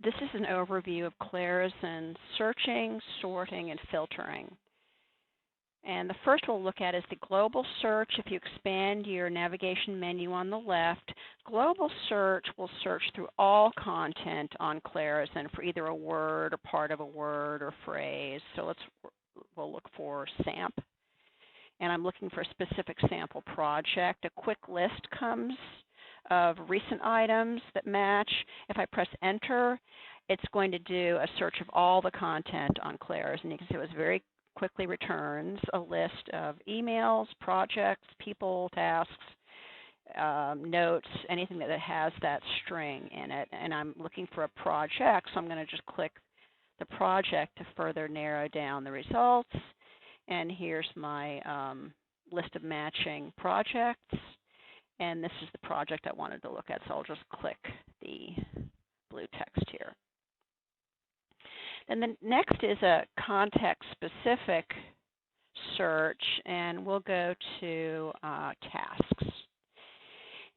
This is an overview of Clarizen searching, sorting, and filtering. And the first we'll look at is the global search. If you expand your navigation menu on the left, global search will search through all content on Clarizen for either a word or part of a word or phrase. So we'll look for SAMP. And I'm looking for a specific sample project. A quick list comes of recent items that match. If I press enter, it's going to do a search of all the content on Clarizen. And you can see it very quickly returns a list of emails, projects, people, tasks, notes, anything that has that string in it. And I'm looking for a project, so I'm going to just click the project to further narrow down the results. And here's my list of matching projects. And this is the project I wanted to look at, so I'll just click the blue text here. And then next is a context-specific search, and we'll go to tasks.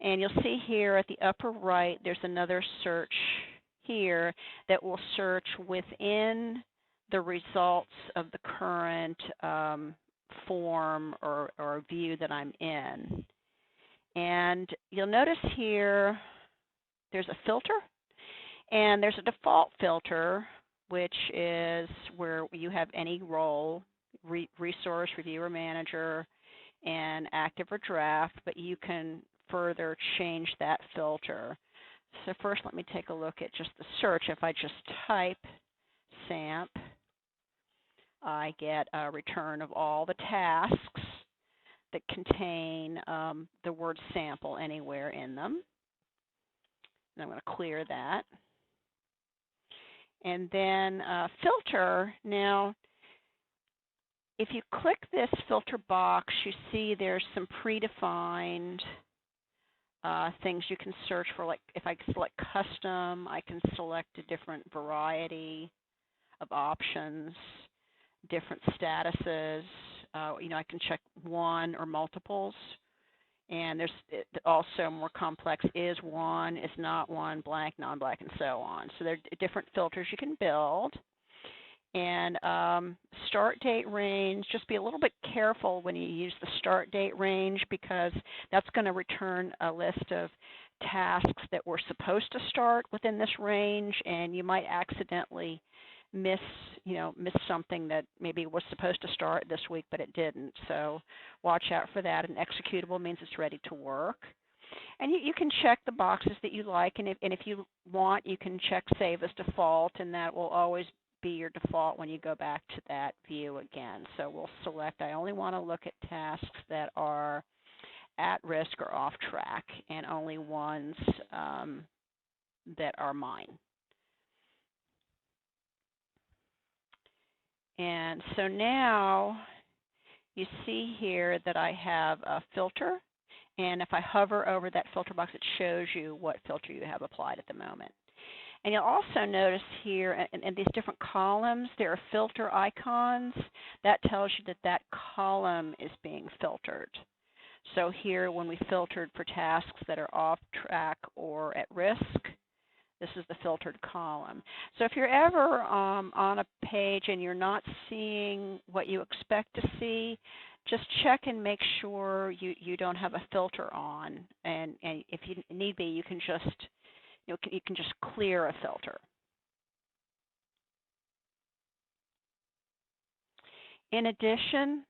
And you'll see here at the upper right, there's another search here that will search within the results of the current form or view that I'm in. And you'll notice here there's a filter, and there's a default filter, which is where you have any role, resource, reviewer, manager, and active or draft, but you can further change that filter. So first let me take a look at just the search. If I just type SAMP, I get a return of all the tasks that contain the word sample anywhere in them. And I'm going to clear that. And then filter. Now, if you click this filter box, you see there's some predefined things you can search for. Like if I select custom, I can select a different variety of options, different statuses. I can check one or multiples. And there's also more complex, is one, is not one, blank, non-blank, and so on. So there are different filters you can build. And start date range, just be a little bit careful when you use the start date range, because that's going to return a list of tasks that were supposed to start within this range, and you might accidentally miss something that maybe was supposed to start this week, but it didn't. So watch out for that. An executable means it's ready to work. And you can check the boxes that you like, and if you want, you can check Save as Default, and that will always be your default when you go back to that view again. So we'll select, I only want to look at tasks that are at risk or off track, and only ones that are mine. And so now you see here that I have a filter, and if I hover over that filter box, it shows you what filter you have applied at the moment. And you'll also notice here in these different columns, there are filter icons. That tells you that that column is being filtered. So here, when we filtered for tasks that are off track or at risk, this is the filtered column. So if you're ever on a page and you're not seeing what you expect to see, just check and make sure you don't have a filter on. And if you need be, you can just clear a filter. In addition,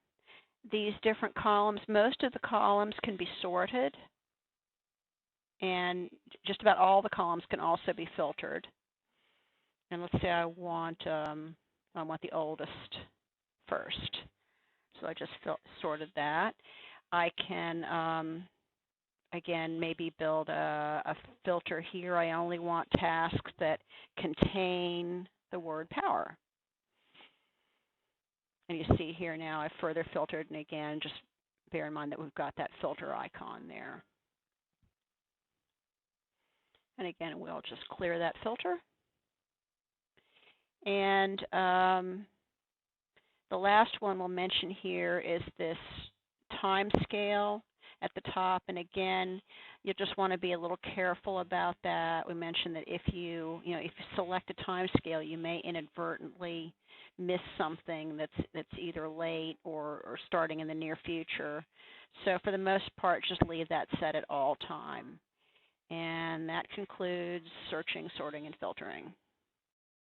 these different columns, most of the columns can be sorted, and just about all the columns can also be filtered. And let's say I want the oldest first. So I just sorted that. I can, again, maybe build a filter here. I only want tasks that contain the word power. And you see here now I've further filtered, and again, just bear in mind that we've got that filter icon there. And again, we'll just clear that filter. And the last one we'll mention here is this time scale at the top. And again, You just want to be a little careful about that. We mentioned that if if you select a time scale, you may inadvertently miss something that's either late or starting in the near future. So for the most part, just leave that set at all time. And that concludes searching, sorting, and filtering.